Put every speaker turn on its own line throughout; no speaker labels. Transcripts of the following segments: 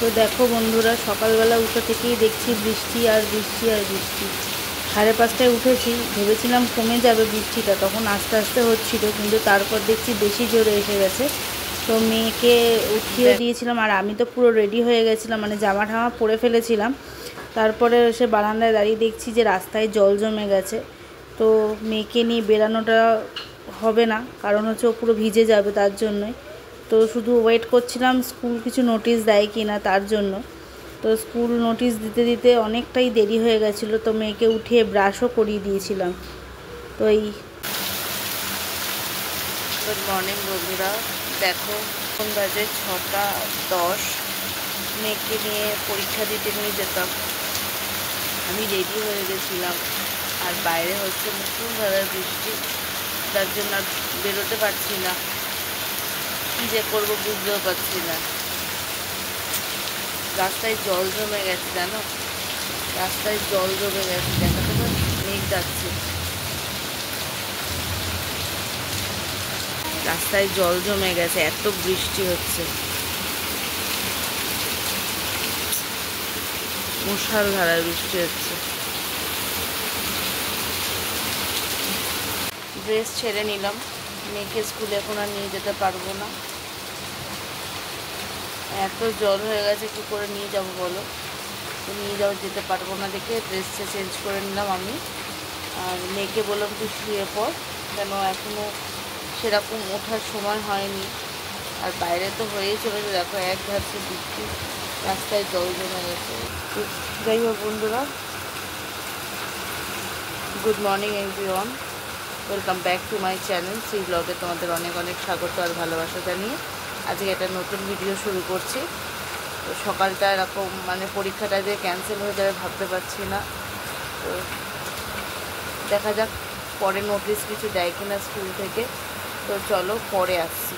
তো দেখো বন্ধুরা, সকালবেলা উঠে থেকেই দেখছি বৃষ্টি আর বৃষ্টি আর বৃষ্টি। 5:30টায় উঠেছি, ভেবেছিলাম কমে যাবে বৃষ্টিটা, তখন আস্তে আস্তে হচ্ছিল, কিন্তু তারপর দেখছি বেশি জোরে এসে গেছে। তো মেয়েকে উঠিয়ে দিয়েছিলাম, আর আমি তো পুরো রেডি হয়ে গেছিলাম, মানে জামা ঠামা পরে ফেলেছিলাম। তারপরে এসে বারান্দায় দাঁড়িয়ে দেখছি যে রাস্তায় জল জমে গেছে। তো মেয়েকে নিয়ে বেরানোটা হবে না, কারণ হচ্ছে ও পুরো ভিজে যাবে, তার জন্যই। তো শুধু ওয়েট করছিলাম স্কুল কিছু নোটিশ দেয় কি না তার জন্য। তো স্কুল নোটিশ দিতে দিতে অনেকটাই দেরি হয়ে গেছিলো, তো মেয়েকে উঠিয়ে ব্রাশও করিয়ে দিয়েছিলাম। তো এই গুড মর্নিং বন্ধুরা, দেখো কোন বাজে 6:10। মেয়েকে নিয়ে পরীক্ষা দিতে নিয়ে যেতাম, আমি রেডি হয়ে গেছিলাম, আর বাইরে হচ্ছে মুষলধারে বৃষ্টি, তার জন্য আর বেরোতে পারছি না। কী যে করবো বুঝতেও পারছি না। রাস্তায় জল জমে গেছে, জানো, রাস্তায় জল জমে গেছে, দেখাতে তো মেঘ যাচ্ছে, রাস্তায় জল জমে গেছে, এত বৃষ্টি হচ্ছে, মুষলধারায় বৃষ্টি হচ্ছে। ড্রেস ছেড়ে নিলাম, মেয়েকে স্কুলে এখন আর নিয়ে যেতে পারবো না, এত জল হয়ে গেছে, কী করে নিয়ে যাবো বলো। তো নিয়ে যেতে পারবো না দেখে ড্রেসটা চেঞ্জ করে নিলাম আমি, আর মেয়েকে বললাম তুই শুয়ে পড়, কেন এখনও সেরকম ওঠার সময় হয়নি, আর বাইরে তো হয়েই চলেছে, দেখো এক ধারছে বৃষ্টি, রাস্তায় জল জমে গেছে। যাই হোক বন্ধুরা, good morning everyone, welcome back to my channel সি ব্লগে তোমাদের অনেক অনেক স্বাগত আর ভালোবাসা জানিয়ে আজকে একটা নতুন ভিডিও শুরু করছি। তো সকালটা এরকম মানে পরীক্ষাটা যে ক্যান্সেল হয়ে যাবে ভাবতে পারছি না। তো দেখা যাক পরে নোটিশ কিছু দেয় কিনা স্কুল থেকে। তো চলো পরে আসছি।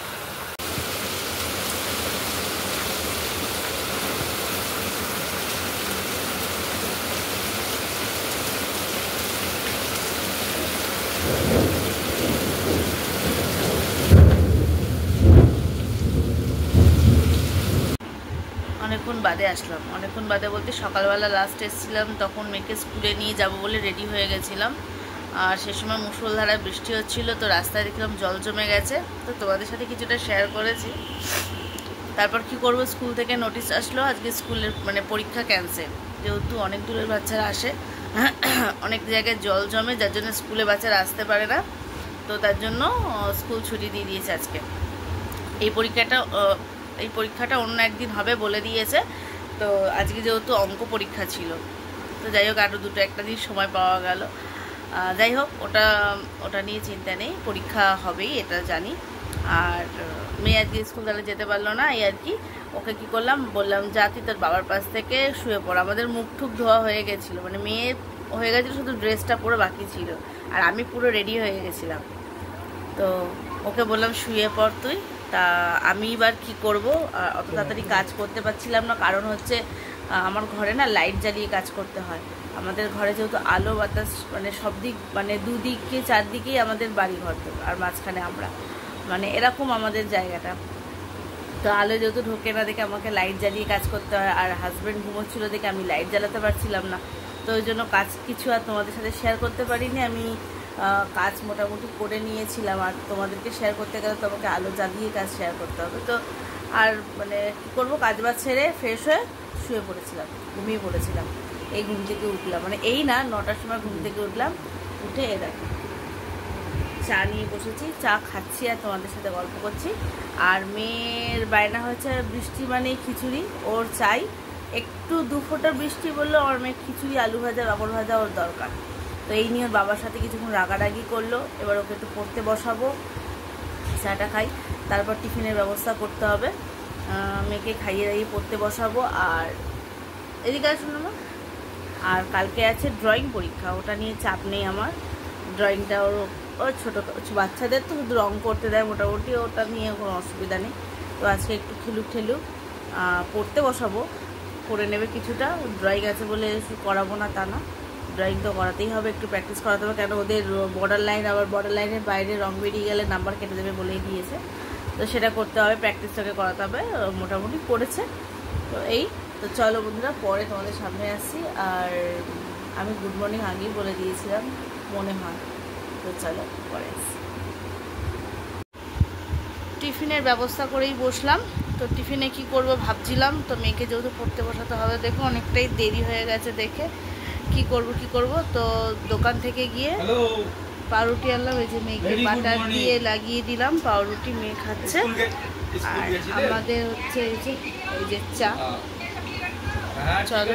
অনেকক্ষণ বাদে আসলাম, অনেকক্ষণ বাদে বলতে সকালবেলা লাস্ট এসেছিলাম, তখন মেয়েকে স্কুলে নিয়ে যাব বলে রেডি হয়ে গেছিলাম, আর সে সময় মুষলধারায় বৃষ্টি হচ্ছিল। তো রাস্তায় দেখলাম জল জমে গেছে, তো তোমাদের সাথে কিছুটা শেয়ার করেছি। তারপর কি করব, স্কুল থেকে নোটিশ আসলো আজকে স্কুলের মানে পরীক্ষা ক্যান্সেল, যেহেতু অনেক দূরের বাচ্চারা আসে, অনেক জায়গায় জল জমে, যার জন্য স্কুলে বাচ্চারা আসতে পারে না, তো তার জন্য স্কুল ছুটি দিয়ে দিয়েছে আজকে। এই পরীক্ষাটা অন্য একদিন হবে বলে দিয়েছে। তো আজকে যেহেতু অঙ্ক পরীক্ষা ছিল, তো যাই হোক আরও একটা দিন সময় পাওয়া গেল। যাই হোক ওটা নিয়ে চিন্তা নেই, পরীক্ষা হবেই এটা জানি। আর মেয়ে আজকে স্কুল তাহলে যেতে পারলো না, এই আর কি। ওকে কী করলাম, বললাম জাতি তোর বাবার পাশ থেকে শুয়ে পড়। আমাদের মুখ ঠুক ধোয়া হয়ে গেছিলো, মানে মেয়ে হয়ে গেছিলো, শুধু ড্রেসটা পুরো বাকি ছিল, আর আমি পুরো রেডি হয়ে গেছিলাম। তো ওকে বললাম শুয়ে পড় তুই। তা আমি এবার কী করবো, অত তাড়াতাড়ি কাজ করতে পারছিলাম না, কারণ হচ্ছে আমার ঘরে না লাইট জ্বালিয়ে কাজ করতে হয়। আমাদের ঘরে যেহেতু আলো বাতাস মানে সব দিক, মানে দুদিকে চারদিকেই আমাদের বাড়ি ঘর, আর মাঝখানে আমরা, মানে এরকম আমাদের জায়গাটা। তো আলো যেহেতু ঢোকে না দেখে আমাকে লাইট জ্বালিয়ে কাজ করতে হয়, আর হাজব্যান্ড ঘুমোচ্ছিলো দেখে আমি লাইট জ্বালাতে পারছিলাম না। তো ওই জন্য কাজ কিছু আর তোমাদের সাথে শেয়ার করতে পারিনি। আমি কাজ মোটামুটি করে নিয়েছিলাম, আর তোমাদেরকে শেয়ার করতে গেলে তোমাকে আলো জ্বালিয়ে কাজ শেয়ার করতে হবে। তো আর মানে কী করবো, কাজ বাজ ছেড়ে ফ্রেশ হয়ে শুয়ে পড়েছিলাম, ঘুমিয়ে পড়েছিলাম। এই ঘুম থেকে উঠলাম, মানে এই না 9টার সময় ঘুম থেকে উঠলাম, উঠে দেখো চা নিয়ে বসেছি, চা খাচ্ছি আর তোমাদের সাথে গল্প করছি। আর মেয়ের বায়না হয়েছে বৃষ্টি মানেই খিচুড়ি, ওর চাই একটু 2 ফোঁটা বৃষ্টি বললো, আমার মেয়ে খিচুড়ি আলু ভাজা পাঁপড় ভাজা ওর দরকার। তো এই নিয়ে ওর বাবার সাথে কিছুক্ষণ রাগারাগি করলো। এবার ওকে একটু পড়তে বসাবো, চাটা খাই, তারপর টিফিনের ব্যবস্থা করতে হবে, মেয়েকে খাইয়ে দাইয়ে পড়তে বসাবো। আর এদিকে আসুন না, আর কালকে আছে ড্রয়িং পরীক্ষা, ওটা নিয়ে চাপ নেই আমার। ড্রয়িংটা ওর ছোটো বাচ্চাদের তো শুধু রঙ করতে দেয় মোটামুটি, ওটা নিয়ে কোনো অসুবিধা নেই। তো আজকে একটু খেলুক পড়তে বসাবো, করে নেবে কিছুটা। ড্রয়িং আছে বলে করাবো না তা না, ড্রয়িং তো করাতেই হবে, একটু প্র্যাকটিস করাতে হবে, কেন ওদের বর্ডার লাইন, আবার বর্ডার লাইনের বাইরে রঙ বেরিয়ে গেলে নাম্বার কেটে দেবে বলেই দিয়েছে। তো সেটা করতে হবে, প্র্যাকটিসটাকে করাতে হবে। মোটামুটি করেছে, তো এই তো চলো বন্ধুরা, পরে তোমাদের সামনে আসছি। আর আমি গুড মর্নিং আগেই বলে দিয়েছিলাম মনে হয়। তো চলো পরে আসছি। টিফিনের ব্যবস্থা করেই বসলাম। তো টিফিনে কি করব ভাবছিলাম, তো মেয়েকে যেহেতু পড়তে বসাতে হবে, দেখো অনেকটাই দেরি হয়ে গেছে, দেখে কি করব। তো দোকান থেকে গিয়ে পাউরুটি আনলাম, এই যে মেয়েকে বাটার দিয়ে লাগিয়ে দিলাম, পাউরুটি মেয়ে খাচ্ছে। আর আমাদের হচ্ছে এই যে চা। চলো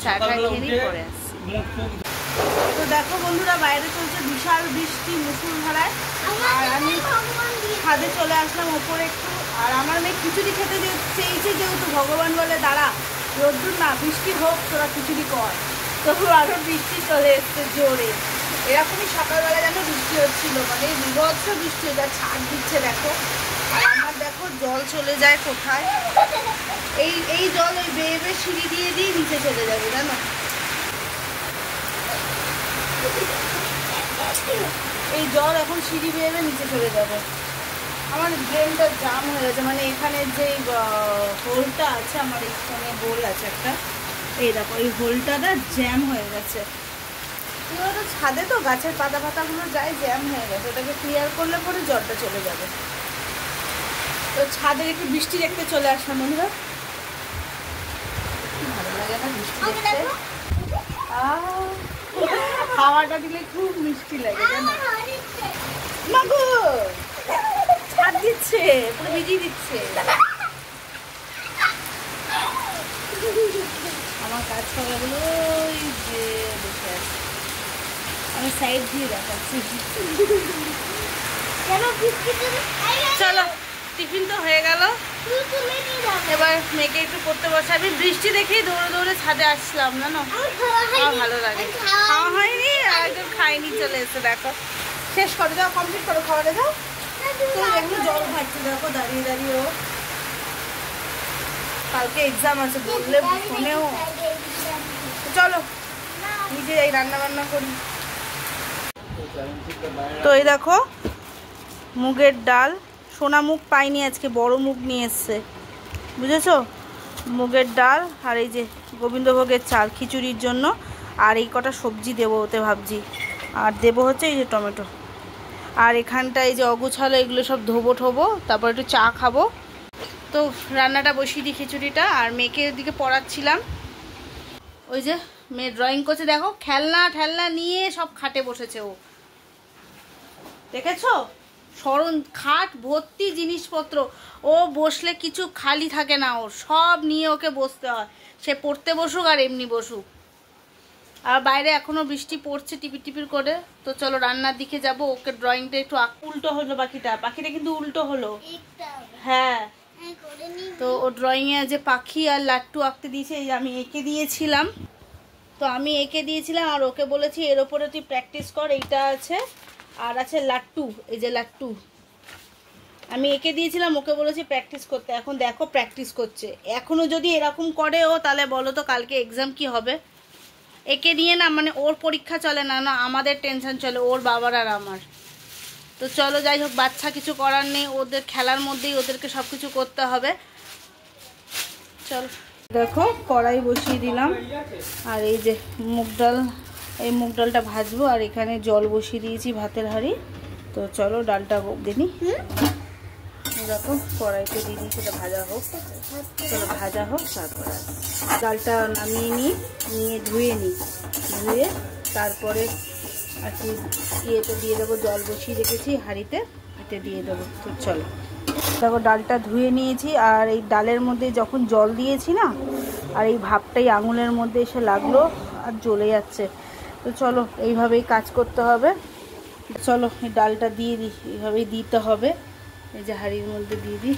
চাটা খেয়ে নিই, পরে আসছি। তো দেখো বন্ধুরা, বাইরে চলছে বিশাল বৃষ্টি মুষলধারায়। আর আমি ছাদে চলে আসলাম ওপরে একটু। আর আমার মেয়ে খিচুড়ি খেতে চেয়েছে, যেহেতু ভগবান বলে দাঁড়া রোদ্দুর না বৃষ্টি হোক, তোরা খিচুড়ি কর। তো আরও বৃষ্টি চলে এসছে জোরে। এরকমই সকালবেলা যেন বৃষ্টি হচ্ছিল, মানে বিভৎস বৃষ্টি, যা ছাড় দিচ্ছে দেখো। আর আমার দেখো জল চলে যায় কোথায়, এই জল ওই বেয়ে বেয়ে সিঁড়ি দিয়ে নিচে চলে যাবে জানো। এই জল এখন সিঁড়ি বেয়ে নিচে চলে যাবে। আমার ড্রেনটা জাম হয়ে গেছে, মানে এখানে যে হোলটা আছে, আমার এখানে হোল আছে একটা, এই দেখো এই হোলটা জ্যাম হয়ে গেছে। ছাদে তো গাছের পাতা পাতাগুলো যায়, জ্যাম হয়ে গেছে, ওটাকে ক্লিয়ার করলে পরে জলটা চলে যাবে। তো ছাদের একটু বৃষ্টি দেখতে চলে আসলাম বন্ধুরা। ভালো লাগে না বৃষ্টি দেখতে, হাওয়াটা দিলে খুব মিষ্টি লাগে জানো। মাগো ছাদ দিচ্ছে, পুরো ভিজিয়ে দিচ্ছে। আমার কাজ করাগুলো ওই যে বসে আছে, আমি সাইড দিয়ে দেখাচ্ছি। চলো টিফিন তো হয়ে গেল, এবার মেয়েকে একটু পড়তে বসে। আমি বৃষ্টি দেখেই দৌড়ে দৌড়ে ছাদে আসলাম জানো, আমার ভালো লাগে। খাওয়া হয়নি আর একদম খাইনি, চলে এসে দেখো। শেষ করে দাও, কমপ্লিট করো, খাওয়ারে যাও। তো একটু জল খাচ্ছে দেখো দাঁড়িয়ে দাঁড়িয়ে। ও কালকে এক্সাম আছে বললে ফোনেও। চলো নিজে যাই রান্না বান্না করি। তো এই দেখো মুগের ডাল, সোনা মুগ পাইনি আজকে, বড় মুগ নিয়ে এসছে বুঝেছো। মুগের ডাল আর এই যে গোবিন্দভোগের চাল খিচুড়ির জন্য। আর এই কটা সবজি দেবো ওতে ভাবছি। আর দেবো হচ্ছে এই যে টমেটো। আর এখানটা এই যে অগুছালো এগুলো সব ধোবো ঠোবো, তারপর একটু চা খাবো। তো রান্নাটা বসিয়ে দিই খিচুড়িটা। আর মেয়েকে ওদিকে পড়াচ্ছিলাম, ওই যে মেয়ে ড্রয়িং করছে দেখো, খেলনা নিয়ে সব খাটে বসেছে ও, দেখেছো। স্মরণ খাট ভর্তি জিনিসপত্র, ও বসলে কিছু খালি থাকে না, ওর সব নিয়ে ওকে বসতে হয়, সে পড়তে বসুক আর এমনি বসুক। আর বাইরে এখনো বৃষ্টি পড়ছে টিপির টিপির করে। তো চলো রান্নার দিকে যাব। ওকে ড্রয়িংটা একটু উল্টো হলো, পাখিটা কিন্তু উল্টো হলো। হ্যাঁ, তো ও ড্রয়িংয়ে যে পাখি আর লাট্টু আঁকতে দিয়েছে, আমি এঁকে দিয়েছিলাম। আর ওকে বলেছি এর ওপরে তুই প্র্যাকটিস কর। এইটা আছে আর আছে লাট্টু, এই যে লাট্টু আমি এঁকে দিয়েছিলাম, ওকে বলেছি প্র্যাকটিস করতে। এখন দেখো প্র্যাকটিস করছে। এখনও যদি এরকম করে ও, তাহলে বলো তো কালকে এক্সাম কি হবে। একে নিয়ে না, মানে ওর পরীক্ষা চলে না, না আমাদের টেনশন চলে, ওর বাবার আর আমার। তো চলো যাই হোক, বাচ্চা কিছু করার নেই, ওদের খেলার মধ্যেই ওদেরকে সব কিছু করতে হবে। চল দেখো কড়াই বসিয়ে দিলাম। আর এই যে মুগ ডাল, এই মুগ ডালটা ভাজবো। আর এখানে জল বসিয়ে দিয়েছি ভাতের হাঁড়ি। তো চলো ডালটা দিই, দেখো কড়াইতে দিয়ে দিই, সেটা ভাজা হোক। চলো ভাজা হোক, তারপরে ডালটা নামিয়ে নিয়ে ধুয়ে তারপরে আর কি ইয়েতে দিয়ে দেবো। জল বসিয়ে রেখেছি হাঁড়িতে, এতে দিয়ে দেবো। তো চলো দেখো ডালটা ধুয়ে নিয়েছি। আর এই ডালের মধ্যে যখন জল দিয়েছি না, আর এই ভাপটাই আঙুলের মধ্যে এসে লাগলো আর জ্বলে যাচ্ছে। তো চলো এইভাবেই কাজ করতে হবে। চলো এই ডালটা দিয়ে দিই, এইভাবেই দিতে হবে। এই যে হাঁড়ির মধ্যে দিয়ে দিই।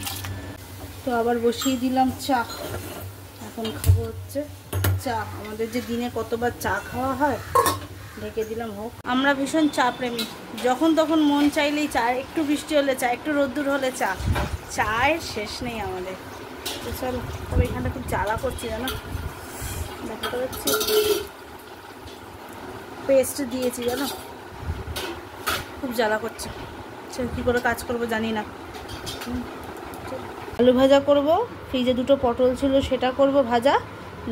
তো আবার বসিয়ে দিলাম চা, এখন খাবো হচ্ছে চা। আমাদের যে দিনে কতবার চা খাওয়া হয়, ঢেকে দিলাম হোক। আমরা ভীষণ চা প্রেমী, যখন তখন মন চাইলেই চা, একটু বৃষ্টি হলে চা, একটু রোদ্দুর হলে চা, চায়ের শেষ নেই আমাদের। তো চলো, তবে এখানটা খুব জ্বালা করছি জানো, দেখাতে পাচ্ছি পেস্ট দিয়েছি জানো, খুব জ্বালা করছে। কী করে কাজ করবো জানি না। আলু ভাজা করব, ফ্রিজে 2টো পটল ছিল সেটা করব ভাজা,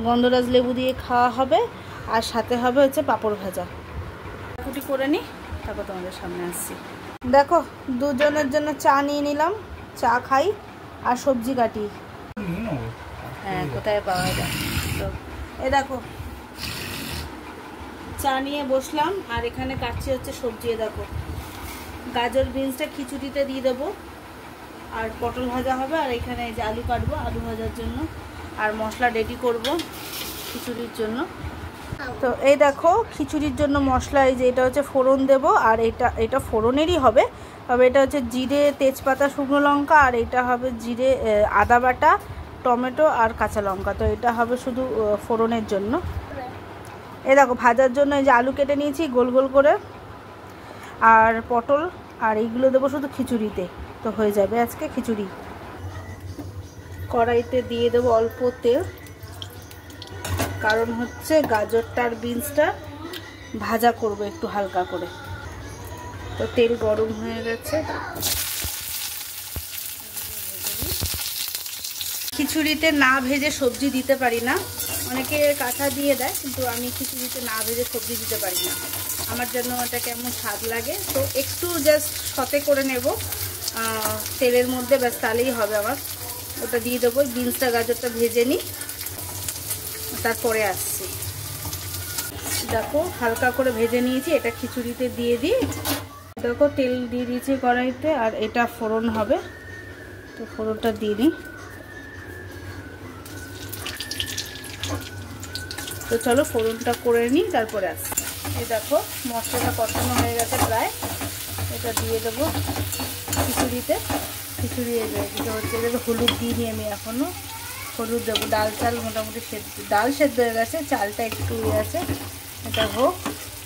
গন্ধরাজ লেবু দিয়ে খাওয়া হবে, আর সাথে হবে হচ্ছে পাঁপড় ভাজা। কুটি করে নিই, তারপর তোমাদের সামনে আসছি। দেখো দুজনের জন্য চা নিয়ে নিলাম, চা খাই আর সবজি কাটি। হ্যাঁ কোথায় পাওয়া যায়। তো এ দেখো চা নিয়ে বসলাম, আর এখানে কাটছি হচ্ছে সবজি। দেখো গাজর বিনসটা খিচুড়িতে দিয়ে দেবো, আর পটল ভাজা হবে, আর এখানে যে আলু কাটবো আলু ভাজার জন্য, আর মশলা রেডি করব খিচুড়ির জন্য। তো এই দেখো খিচুড়ির জন্য মশলা, এই যে এটা হচ্ছে ফোড়ন দেব, আর এটা ফোড়নেরই হবে, তবে এটা হচ্ছে জিরে, তেজপাতা, শুকনো লঙ্কা, আর এটা হবে জিরে, আদা বাটা, টমেটো আর কাঁচা লঙ্কা। তো এটা হবে শুধু ফোড়নের জন্য। এই দেখো ভাজার জন্য এই যে আলু কেটে নিয়েছি গোল গোল করে, আর পটল, আর এইগুলো দেবো শুধু খিচুড়িতে। তো হয়ে যাবে আজকে খিচুড়ি। কড়াইতে দিয়ে দেবো অল্প তেল, কারণ হচ্ছে গাজরটা আর বিনসটা ভাজা করব একটু হালকা করে। তো তেল গরম হয়ে গেছে। খিচুড়িতে না ভেজে সবজি দিতে পারি না, অনেকে কাঁচা দিয়ে দেয়, কিন্তু আমি খিচুড়িতে না ভেজে সবজি দিতে পারি না, আমার জন্য ওটা কেমন স্বাদ লাগে। তো একটু জাস্ট সতে করে নেব তেলের মধ্যে, ব্যাস তাহলেই হবে আমার। ওটা দিয়ে দেবো, বিনসটা গাজরটা ভেজে নিই, তারপরে আসছি। দেখো হালকা করে ভেজে নিয়েছি, এটা খিচুড়িতে দিয়ে দিই। দেখো তেল দিয়ে দিয়েছি কড়াইতে, আর এটা ফোড়ন হবে, তো ফোড়নটা দিয়ে দিই। তো চলো ফোড়নটা করে নিই, তারপরে আসছি। এই দেখো মশলাটা কষানো হয়ে গেছে প্রায়, এটা দিয়ে দেবো খিচুড়িতে। খিচুড়ি এটা হচ্ছে, এটা হলুদ দিইনি আমি এখনও, হলুদ দেবো। ডাল চাল মোটামুটি সেদ্ধ, ডাল সেদ্ধ হয়ে গেছে, চালটা একটু আছে, এটা হোক।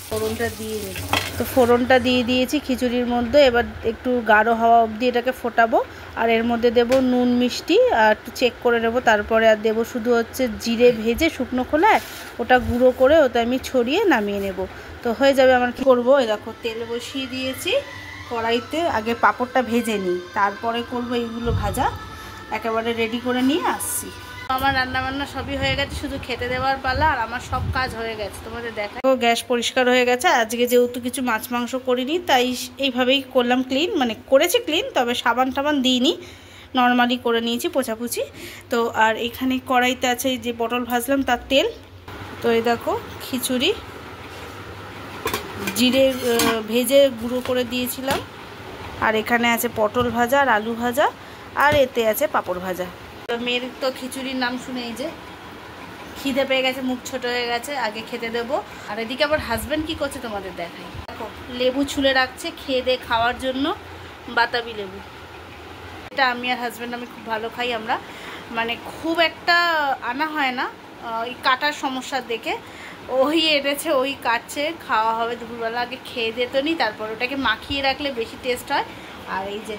ফোড়নটা দিয়ে নিই। তো ফোড়নটা দিয়ে দিয়েছি খিচুড়ির মধ্যে, এবার একটু গাঢ় হওয়া অবধি এটাকে ফোটাবো, আর এর মধ্যে দেব নুন মিষ্টি, আর একটু চেক করে নেবো। তারপরে আর দেবো শুধু হচ্ছে জিরে ভেজে শুকনো খোলায় ওটা গুঁড়ো করে ওটা আমি ছড়িয়ে নামিয়ে নেব। তো হয়ে যাবে আমার। কি করবো, এই দেখো তেল বসিয়ে দিয়েছি কড়াইতে, আগে পাঁপড়টা ভেজে নিই, তারপরে করবো এইগুলো ভাজা। একেবারে রেডি করে নিয়ে আসছি। আমার রান্নাবান্না সবই হয়ে গেছে, শুধু খেতে দেওয়ার পালা, আর আমার সব কাজ হয়ে গেছে। তোমাদের দেখা গ্যাস পরিষ্কার হয়ে গেছে। আজকে যেহেতু কিছু মাছ মাংস করিনি, তাই এইভাবেই করলাম ক্লিন, মানে করেছি ক্লিন, তবে সাবান টাবান দিইনি, নর্মালি করে নিয়েছি পোছাপুছি। তো আর এখানে কড়াইতে আছে যে পটল ভাজলাম তার তেল। তো এই দেখো খিচুড়ি জিরে ভেজে গুঁড়ো করে দিয়েছিলাম, আর এখানে আছে পটল ভাজা আর আলু ভাজা, আর এতে আছে পাঁপড় ভাজা। তো মেয়ের তো খিচুড়ির নাম শুনে এই যে খিদে পেয়ে গেছে, মুখ ছোট হয়ে গেছে, আগে খেতে দেবো। আর এদিকে আবার হাজব্যান্ড কি করছে তোমাদের দেখাই। দেখো লেবু ছুলে রাখছে খেয়ে দিয়ে খাওয়ার জন্য, বাতাবি লেবু। এটা আমি আর হাজব্যান্ড আমি খুব ভালো খাই আমরা, মানে খুব একটা আনা হয় না, ওই কাটার সমস্যার দেখে ওই এনেছে, ওই কাটছে, খাওয়া হবে দুপুরবেলা। আগে খেয়ে দিয়ে তো নি, তারপর ওটাকে মাখিয়ে রাখলে বেশি টেস্ট হয়। আর এই যে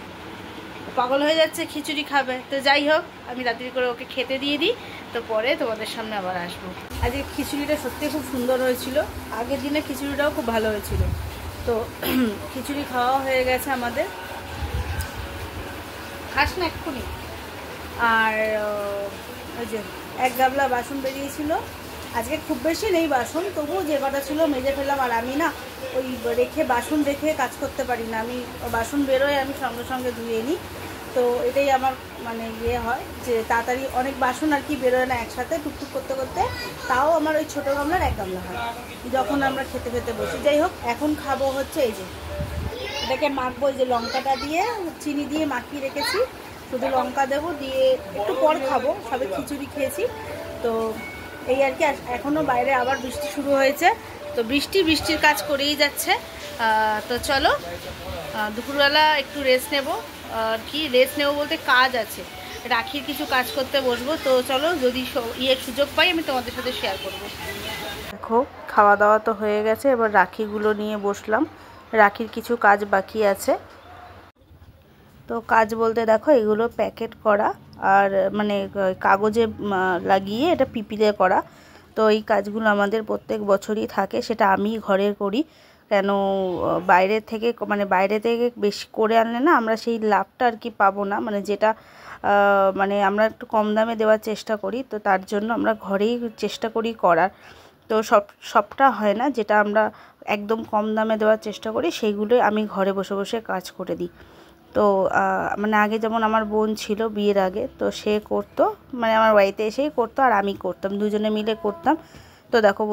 পাগল হয়ে যাচ্ছে খিচুড়ি খাবে। তো যাই হোক আমি তাড়াতাড়ি করে ওকে খেতে দিয়ে দিই, তো পরে তোমাদের সামনে আবার আসবো। আজকে খিচুড়িটা সত্যি খুব সুন্দর হয়েছিল, আগের দিনে খিচুড়িটাও খুব ভালো হয়েছিল। তো খিচুড়ি খাওয়া হয়ে গেছে আমাদের, খাস না এক্ষুনি। আর ওই যে এক গামলা বাসন বেরিয়েছিল, আজকে খুব বেশি নেই বাসন, তবুও যে কটা ছিল মেজে ফেললাম। আর আমি না ওই রেখে বাসন রেখে কাজ করতে পারি না, আমি বাসন বেরোয় আমি সঙ্গে সঙ্গে ধুয়ে নিই। তো এটাই আমার মানে ইয়ে হয় যে তাড়াতাড়ি অনেক বাসন আর কি বেরোয় না একসাথে, টুকটুক করতে করতে। তাও আমার ওই ছোটো গামলার এক গামলা হয় যখন আমরা খেতে খেতে বসি। যাই হোক এখন খাবো হচ্ছে এই যে এটাকে মাখবো, এই যে লঙ্কাটা দিয়ে চিনি দিয়ে মাখিয়ে রেখেছি, শুধু লঙ্কা দেবো, দিয়ে একটু পর খাবো, সবে খিচুড়ি খেয়েছি। তো এই আর কি। এখনও বাইরে আবার বৃষ্টি শুরু হয়েছে, তো বৃষ্টির কাজ করেই যাচ্ছে। তো চলো দুপুরবেলা একটু রেস্ট নেব, আর কি রেস্ট নেবো বলতে কাজ আছে, রাখির কিছু কাজ করতে বসবো। তো চলো যদি সুযোগ পাই আমি তোমাদের সাথে শেয়ার করব। দেখো খাওয়া দাওয়া তো হয়ে গেছে, এবার রাখিগুলো নিয়ে বসলাম, রাখির কিছু কাজ বাকি আছে। তো কাজ বলতে দেখো এগুলো প্যাকেট করা, আর মানে কাগজে লাগিয়ে এটা পিপিলে করা। তো এই কাজগুলো আমাদের প্রত্যেক বছরই থাকে, সেটা আমি ঘরে করি। কেন বাইরে থেকে বেশি করে আনলে না আমরা সেই লাভটা আর কি পাবো না, মানে যেটা মানে আমরা একটু কম দামে দেওয়ার চেষ্টা করি, তো তার জন্য আমরা ঘরেই চেষ্টা করি করার। তো সবটা হয় না, যেটা আমরা একদম কম দামে দেওয়ার চেষ্টা করি সেইগুলোই আমি ঘরে বসে বসে কাজ করে দিই। তো মানে আগে যেমন আমার বোন ছিল বিয়ের আগে, তো সে করতো, মানে আমার বাড়িতে এসেই করতো আর আমি করতাম, দুজনে মিলে করতাম। তো দেখো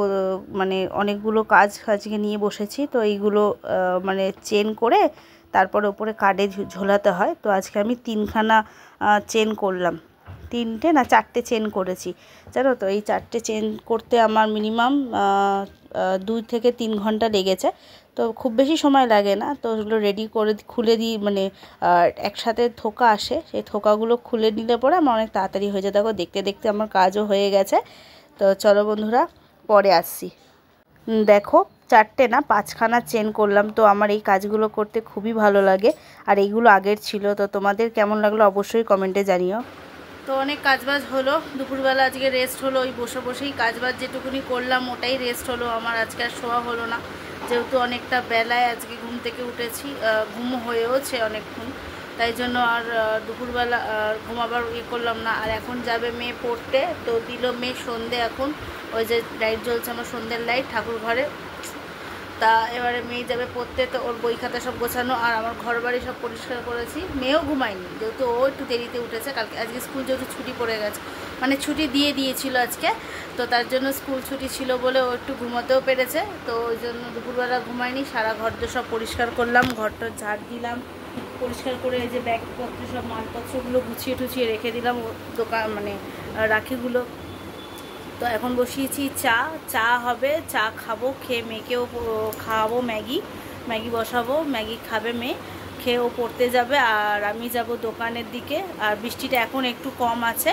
মানে অনেকগুলো কাজ আজকে নিয়ে বসেছি। তো এইগুলো মানে চেন করে তারপরে ওপরে কার্ডে ঝোলাতে হয়। তো আজকে আমি 3খানা চেন করলাম, 3টে না 4টে চেন করেছি জানো তো। এই 4টে চেন করতে আমার মিনিমাম 2 থেকে 3 ঘন্টা লেগেছে। তো খুব বেশি সময় লাগে না। তো ওগুলো রেডি করে খুলে দিই, মানে একসাথে থোকা আসে, সেই থোকাগুলো খুলে নিলে পরে আমার অনেক তাড়াতাড়ি হয়ে যায়। দেখো দেখতে দেখতে আমার কাজও হয়ে গেছে। তো চলো বন্ধুরা পরে আসছি। দেখো 4টে না 5খানা চেন করলাম। তো আমার এই কাজগুলো করতে খুবই ভালো লাগে, আর এইগুলো আগের ছিল। তো তোমাদের কেমন লাগলো অবশ্যই কমেন্টে জানিও। তো অনেক কাজবাজ হলো, দুপুরবেলা আজকে রেস্ট হলো, ওই বসে বসেই কাজবাজ যেটুকুনি করলাম ওটাই রেস্ট হলো আমার। আজকে আর শোয়া হলো না, যেহেতু অনেকটা বেলায় আজকে ঘুম থেকে উঠেছি, ঘুম হয়েওছে অনেকক্ষণ, তাই জন্য আর দুপুরবেলা ঘুমাবার করলাম না। আর এখন যাবে মেয়ে পড়তে, তো দিল মেয়ে সন্ধে, এখন ওই যে লাইট জ্বলছে আমার সন্ধ্যের লাইট ঠাকুর ঘরে, তা এবারে মেয়ে যাবে পড়তে। তো ওর বই খাতা সব গোছানো, আর আমার ঘর বাড়ি সব পরিষ্কার করেছি। মেয়েও ঘুমায়নি, যেহেতু ও একটু দেরিতে উঠেছে কালকে, আজকে স্কুল যেহেতু ছুটি পড়ে গেছে, মানে ছুটি দিয়ে দিয়েছিল আজকে, তো তার জন্য স্কুল ছুটি ছিল বলে ও একটু ঘুমাতেও পেরেছে। তো ওই জন্য দুপুরবেলা ঘুমায়নি, সারা ঘর তো সব পরিষ্কার করলাম, ঘরটা ঝাড় দিলাম, পরিষ্কার করে এই যে ব্যাগপত্র সব মালপত্রগুলো গুছিয়ে টুছিয়ে রেখে দিলাম দোকান, মানে রাখিগুলো। তো এখন বসিয়েছি চা হবে, চা খাবো, খেয়ে মেয়েকেও খাওয়াবো, ম্যাগি বসাবো, ম্যাগি খাবে মেয়ে, খেয়ে ও পড়তে যাবে, আর আমি যাব দোকানের দিকে। আর বৃষ্টিটা এখন একটু কম আছে,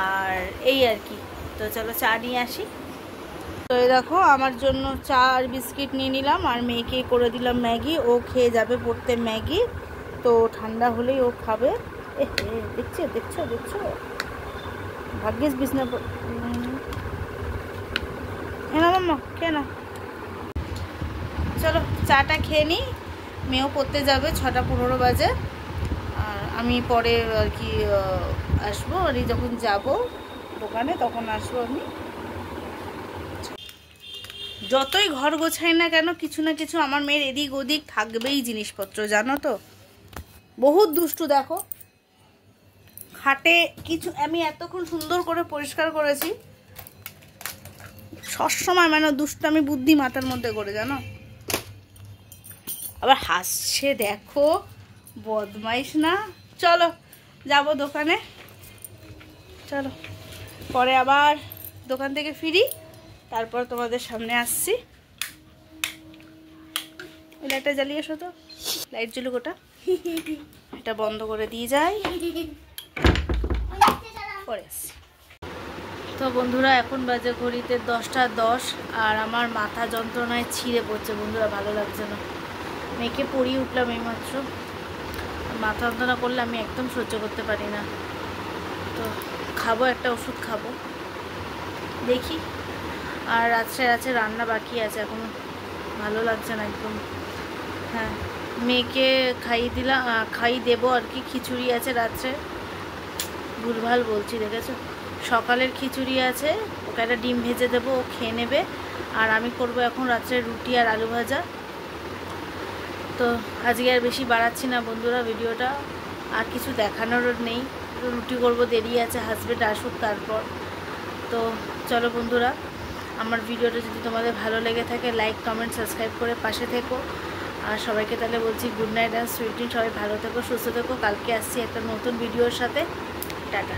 আর এই আর কি। তো চলো চা নিয়ে আসি। তো এই দেখো আমার জন্য চা আর বিস্কিট নিয়ে নিলাম, আর মেয়েকে করে দিলাম ম্যাগি, ও খেয়ে যাবে পড়তে ম্যাগি। তো ঠান্ডা হলেই ও খাবে। দেখছো ভাগ্যিস বিছনা না মাম্মা খেয়ে না। চলো চাটা খেয়ে নিই, মেয়েও পড়তে যাবে, 6টা 15 বাজে। আর আমি পরে আর কি আসবো, আর যখন যাব দোকানে তখন আসবো আমি। যতই ঘর গোছাই না কেন, কিছু না কিছু আমার মেয়ের এদিক ওদিক থাকবেই জিনিসপত্র, জানো তো। বহুত দুষ্টু, দেখো খাটে কিছু আমি এতক্ষণ সুন্দর করে পরিষ্কার করেছি, সবসময় মানে দুষ্টামি বুদ্ধি মাথার মধ্যে করে, জানো। আবার হাসছে, দেখো বদমাইশ না। চলো যাব দোকানে, চলো পরে আবার দোকান থেকে ফিরি, তারপর তোমাদের সামনে আসছি। ওই লাইটটা জ্বালিয়ে এসো, তো লাইট জ্বলুক, ওটা এটা বন্ধ করে দিয়ে যাই, পরে আসছি। তো বন্ধুরা এখন বাজে ঘড়িতে 10টা 10, আর আমার মাথা যন্ত্রণায় ছিঁড়ে পড়ছে বন্ধুরা, ভালো লাগছে না। মেয়েকে পড়িয়ে উঠলাম এইমাত্র, মাথা যন্ত্রণা করলে আমি একদম সহ্য করতে পারি না। তো খাবো, একটা ওষুধ খাবো, দেখি। আর রাত্রে রান্না বাকি আছে এখনো, ভালো লাগছে না একদম। হ্যাঁ মেয়েকে খাইয়ে দেবো আর কি, খিচুড়ি আছে রাত্রে, ভুলভাল বলছি দেখেছো, সকালের খিচুড়ি আছে, ওকে একটা ডিম ভেজে দেবো, ও খেয়ে নেবে। আর আমি করব এখন রাত্রে রুটি আর আলু ভাজা। তো আজকে আর বেশি বাড়াচ্ছি না বন্ধুরা ভিডিওটা, আর কিছু দেখানোর নেই। রুটি করব, দেরি আছে, হাজব্যান্ড আসুক তারপর। তো চলো বন্ধুরা, আমার ভিডিওটা যদি তোমাদের ভালো লেগে থাকে লাইক কমেন্ট সাবস্ক্রাইব করে পাশে থেকো। আর সবাইকে তাহলে বলছি good night and sweet dream. সবাই ভালো থেকো, সুস্থ থেকো। কালকে আসছি একটা নতুন ভিডিওর সাথে। টাটা।